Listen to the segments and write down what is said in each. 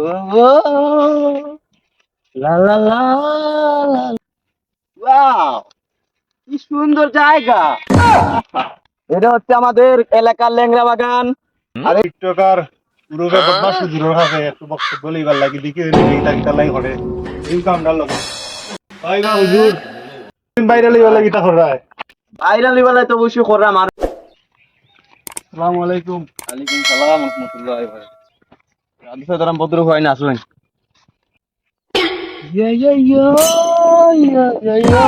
লা লা লা লা। ওয়াও, কি সুন্দর জায়গা! এটা হচ্ছে আমাদের এলাকার ল্যাংড়া বাগান। আরে টিকটকার পুরোকে বদমাশ হুজুরের কাছে একটু বক্তব্য লইবার লাগি দেখি এই তাকিতা লাই করে এই কামটা লগে ভাই বা হুজুর বাইরে লইবার লাগি তা করায়। ভাইরাল বেলায় তো অবশ্যই করলাম। আর আসসালামু আলাইকুম। ওয়ালাইকুম সালাম রহমতুল্লাহি ওয়া বারাকাতুহু। আদি সদরাম ভদ্র হয় না আসলেন। ইয়া ইয়া ইয়া ইয়া ইয়া ইয়া।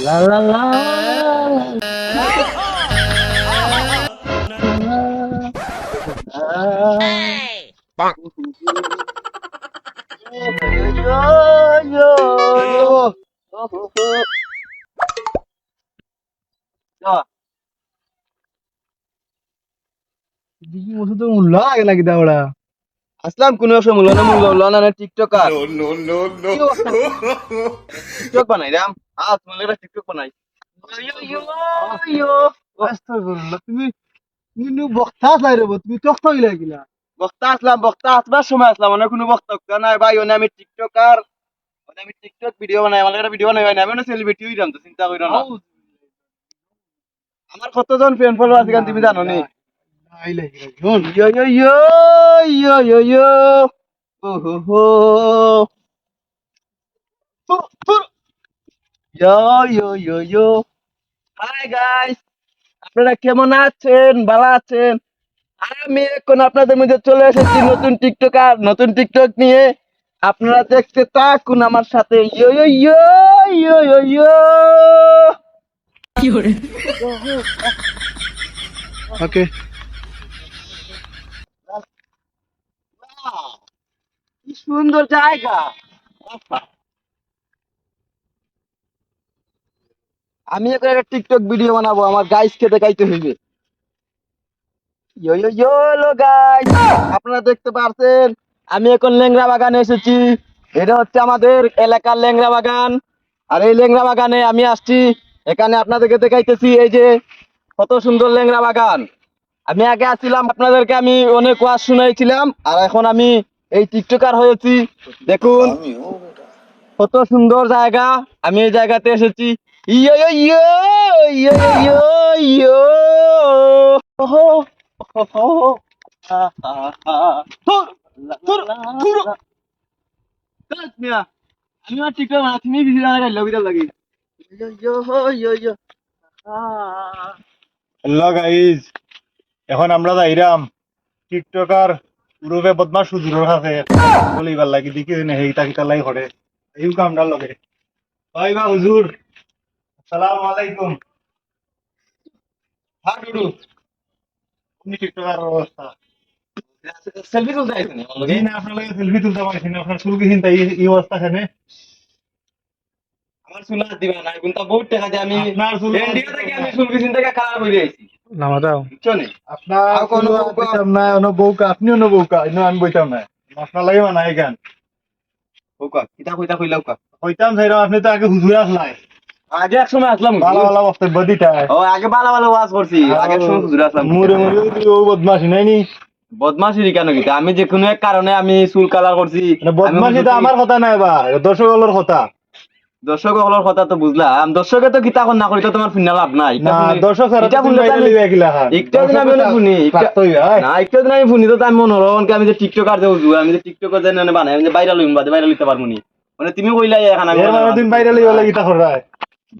লা লা লা দিদি মসু তো মুল্লা আগে লাগি দা ওড়া আসলাম কোন মূল্য না টিকটকার টিকটক বানাই রাম তোমার টিকটক বানাই। আস্তাগফিরুল্লাহ তুমি তুমি বক্তা চাই রে তুমি তখ্ত গিলা গিলা বক্তা আসবার সময় আসলাম অনেক কোনো বক্তা নাই ভাই ওনে আমি টিকটকার আমি টিকটক ভিডিও বানাই আমার একটা ভিডিও বানাই আমি না সেলিব্রিটি হইলাম তো চিন্তা কইরা না। আমার কতজন ফ্যান ফলোয়ার আছে তুমি জানো নি? নাই লাগি শুন ইয়ো ইয়ো ইয়ো ইয়ো ইয়ো ইয়ো ও হো হো ইয়ো ইয়ো ইয়ো ইয়ো। হাই গাইস, আপনারা কেমন আছেন? ভালো আছেন? আমি এখন আপনাদের মধ্যে চলে এসেছি নতুন টিকটক নিয়ে। আপনারা দেখতে থাকুন আমার সাথে। ইয়ো ইয়ো ইয়ো ইয়ো ইয়ো ইয়ো। ওকে Wow, কি সুন্দর জায়গা! আমি এখন একটা টিকটক ভিডিও বানাবো, আমার গাইস কে দেখাইতে হইবে। ইয়ো ইয়ো ইয়ো হ্যালো গাইস, আপনারা দেখতে পারছেন আমি এখন ল্যাংড়া বাগানে এসেছি। এটা হচ্ছে আমাদের এলাকার ল্যাংড়া বাগান। আর এই ল্যাংড়া বাগানে আমি আসছি, এখানে আপনাদেরকে দেখাইতেছি এই যে কত সুন্দর ল্যাংড়া বাগান। আমি আগে আসছিলাম, আপনাদেরকে আমি অনেক ওয়াজ শুনাইছিলাম, আর এখন আমি এই টিকটকার হয়েছি। দেখুন কত সুন্দর জায়গা, আমি এই জায়গাতে এসেছি। ইয়ো ইয়ো ইয়ো ইয়ো ইয়ো ইয়ো ওহো ওহো হা হা হা থুর থুর থুর কাজ মিয়া আমি আর টিকটক না তুমি বিজি না গাইলো বিদাল লাগি ইয়ো ইয়ো ইয়ো ইয়ো হ্যালো গাইজ, এখন আমরা যাইরাম টিকটকার পুরোকে বদমাশ হুজুরের কাছে বলিবার লাগি দেখি এই তাকিতা লাই করে এই কামটা লগে ভাই বা হুজুর আসসালামু আলাইকুম। হ্যাঁ ডুডু আপনি টিকটকার অবস্থা সেলফি তুলতে আইছেন আমার লগে? জি না আপনার লাগে সেলফি তুলতে পারছি না আপনার চুল কিনতে এই অবস্থা খানে আমার চুল আর দিবা না কিন্তু বহুত টাকা দিয়ে আমি আপনার চুল ইন্ডিয়া থেকে আমি চুল কিছিন থেকে খারাপ হয়ে আইছি নামাদাও বুঝছো নি? আপনার আর কোনো চুল বউকা? দিতাম না অন্য বউকা আপনিও ন বউকা ইনো আমি বইতাম না আপনার লাগে মানাই গান ওকা কিতা কইতা কইলাও কা কইতাম যাইরাম আপনি তো আগে হুজুর আসলাই আগে এক সময় আসলাম ভালো ভালো বক্তব্য দিতাই ও আগে ভালো ভালো ওয়াজ করছি আগে এক সময় হুজুর আসলাম মুরে মুরে ও বদমাশি নাই নি বদমাশি কেন কিতা আমি যে কোনো এক কারণে আমি চুল কালার করছি বদমাশি তো আমার কথা নাই বা দর্শকের কথা দর্শক হলোর কথা তো বুঝলাম দর্শকে তো কিতা না করি তো তোমার শুনে লাভ নাই না দর্শক স্যার এটা তুমি শুনলে তো বাইরে আমি লইবা গিলা হ্যাঁ একটা দিন আমি অনেক শুনি না একটা দিন আমি শুনি তো আমি মনে হলো অনেকে আমি যে টিকটকার যে হুজুর আমি যে টিকটকার যে বানাই আমি যে বাইরে লইম বাদে বাইরে লইতে পারবো নি মানে তুমি কইলাই এখন আমি এর মানে তুমি বাইরে লইবা লাগি তা করায়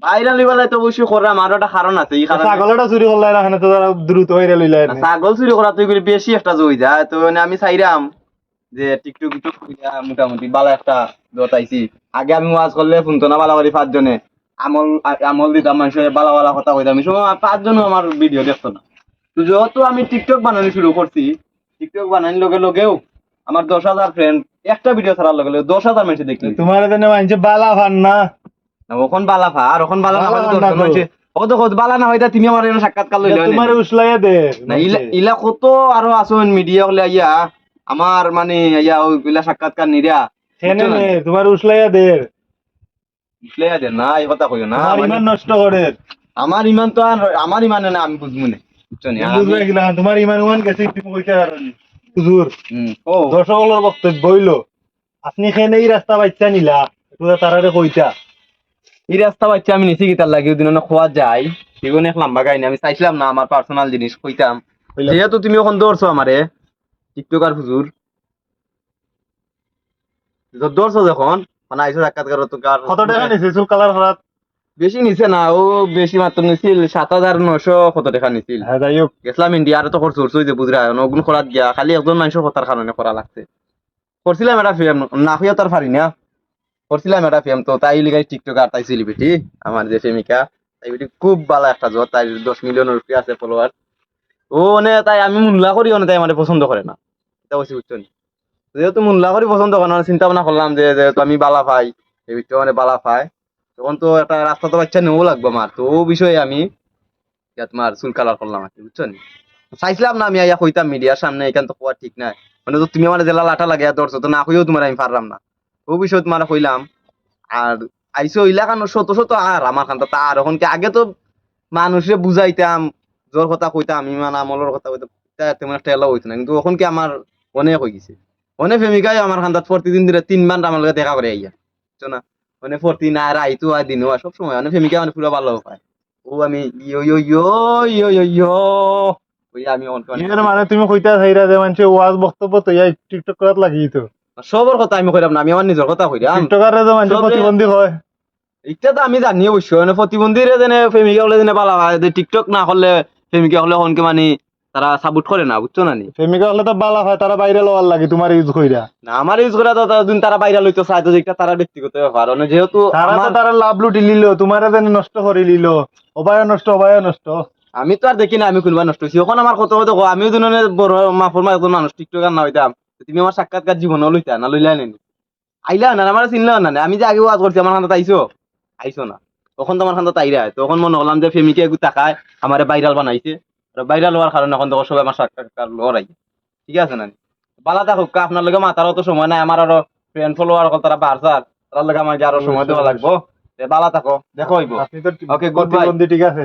বাইরে লইবালে তো অবশ্যই করলাম আরো একটা কারণ আছে এই কারণে ছাগলটা চুরি করলাই না তো তারা দ্রুত বাইরে লইলাই না, ছাগল চুরি করা তুই করে বেশি একটা জই যায় তো মানে আমি চাইরাম যে টিকটক টিকটক কইরা মোটামুটি ভালো একটা দতাইছি আগে আমি ওয়াজ করলে শুনতো না বালাবাড়ি পাঁচজনে আমল দিতাম মানুষের বালা বালা কথা কইতাম এই সময় পাঁচজনও আমার ভিডিও দেখতো না তো যেহেতু আমি টিকটক বানানো শুরু করছি টিকটক বানানোর লগে লগেও আমার 10,000 ফ্রেন্ড একটা ভিডিও ছাড়ার লগে লগে 10,000 মানুষ দেখলি তোমার এখানে মানছে বালা ফান না ওখন বালা ফা আর ওখন বালা না বালা হইলে না 10 তো। মানুষ ও তো বালা না হইতা তুমি আমার এখানে সাক্ষাৎকার লইলে তোমার উসলাইয়া দে না ইলা ইলা কত আরো আসুন মিডিয়া হলে আইয়া আমার মানে আইয়া ওইগুলা সাক্ষাৎকার নিরা সেনে নে তোমার উসলাইয়া দে প্লেয়ার না এই কথা কইও না আমার মানে ইমান নষ্ট করে আমার ইমান তো আর আমার ইমানে না আমি বুঝবো না বুঝছো নি? বুঝবে কিনা তোমার ইমান উমান গেছে তুমি কইতে পারো হুজুর ও দর্শকদের বক্তব্য হইলো আপনি খেয়ে এই রাস্তা বাচ্চা নিলা একটু তারারে কইতা এই রাস্তা বাচ্চা আমি নিচে গিটার লাগে ওদিন অনেক খোয়া যায় সেগুলো এক লম্বা গাইনি আমি চাইছিলাম না আমার পার্সোনাল জিনিস কইতাম কইলা। যেহেতু তুমি এখন দৌড়ছো আমারে টিকটকার হুজুর দৌড়ছো যখন মানে আইসো সাক্ষাৎকার তো কার কত টাকা নিছে চুল কালার করাত বেশি নিছে না ও বেশি মাত্র নিছিল 7,900 কত টাকা নিছিল হ্যাঁ যাই হোক গেছিলাম ইন্ডিয়া আর তো খরচ হচ্ছে যে বুঝরা ওগুলো করাত গিয়া খালি একজন মানুষের কথার কারণে করা লাগছে করছিলাম এটা ফিল্ম না হইয়া তার পারি না করছিলাম এটা ফিল্ম তো তাই লিগাই টিকটকার তাই সেলিব্রিটি আমার যে প্রেমিকা তাই বেটি খুব ভালো একটা জোর তাই 10 মিলিয়ন রুপি আছে ফলোয়ার ও মানে তাই আমি মুল্লা করি তাই আমার পছন্দ করে না এটা বলছি বুঝছো নি? যেহেতু মুল্লা করি পছন্দ করে না চিন্তা ভাবনা করলাম যে যেহেতু আমি বালা পাই এই ভিতরে মানে বালা পাই তখন তো একটা রাস্তা তো বাচ্চা নেওয়া লাগবে আমার তো ও বিষয়ে আমি তোমার চুল কালার করলাম আর কি বুঝছো নি? চাইছিলাম না আমি আইয়া কইতাম মিডিয়ার সামনে এখান তো কোয়া ঠিক নাই মানে তো তুমি আমার জেলা লাঠা লাগে ধরছো তো না কইও তোমার আমি পারলাম না ও বিষয় তোমার কইলাম আর আইসো ইলাকানো শত শত আর আমার খান তা আর এখন কি আগে তো মানুষে বুঝাইতাম জোর কথা কইতাম ইমান আমলের কথা কইতাম তা তেমন একটা এলাও হইতো না কিন্তু এখন কি আমার অনেক হয়ে গেছে অনেক প্রেমিকাই আমার খান্দাত প্রতিদিন দিনে 3 বার আমার লগে দেখা করে আইয়া বুঝছো না মানে প্রতিদিন আর আইতো আর দিনও আর সবসময় অনেক প্রেমিকা মানে পুরো ভালো পায় ও আমি ইয়ো ইয়ো ইয়ো ইয়ো ইয়ো ইয়ো ওই আমি এর মানে তুমি কইতা চাইরা যে মানুষে ওয়াজ বক্তব্য তো ইয়া টিকটক করাত লাগি তো সবর কথা আমি কইলাম না আমি আমার নিজের কথা কইলাম টিকটকারে যে মানুষ সবে- প্রতিবন্ধী হয় এটা তো আমি জানি অবশ্য মানে প্রতিবন্ধীরে যেনে প্রেমিকা হলে যেনে পালা হয় যে টিকটক না করলে প্রেমিকা হলে অনকে মানে তারা সাপোর্ট করে না বুঝছো না নি প্রেমিকা হলে তো বালা হয় তারা বাইরে লওয়ার লাগে তোমার ইউজ কইরা না আমার ইউজ করে তো দিন তারা বাইরে লইতে চায় তো যেটা তারা ব্যক্তিগত ব্যাপার মানে যেহেতু তারা তো আমার তারা লাভ লুটি লিল তোমার যেন নষ্ট করে লিল অবায় নষ্ট আমি তো আর দেখি না আমি কোনবা নষ্ট হইছি ওখানে আমার কত কত আমিও দিন বড় মাফর মা একজন মানুষ টিকটকার না হইতাম তুমি আমার সাক্ষাৎকার জীবনও লইতা না লইলা নেনি আইলা না আমার চিনলাও না আমি যে আগে ওয়াজ করছি আমার খান্দাত আইসো আইসো না তখন তো আমার খান্দাত আইরা তখন মনে হলাম যে প্রেমিকা একটু টাকায় আমার ভাইরাল বানাইছে ভাইরাল হওয়ার কারণে এখন তখন সবাই আমার সাক্ষাৎকার লড়াই ঠিক আছে না বালা থাকুক আপনার লগে মাতার অত সময় নাই আমার আরো ফ্রেন্ড ফলোয়ার তারা বাড়ছার তার লগে আমার আরো সময় দেওয়া লাগবো বালা থাকো দেখো হইব আপনি তো Okay, goodbye. প্রতিবন্ধী ঠিক আছে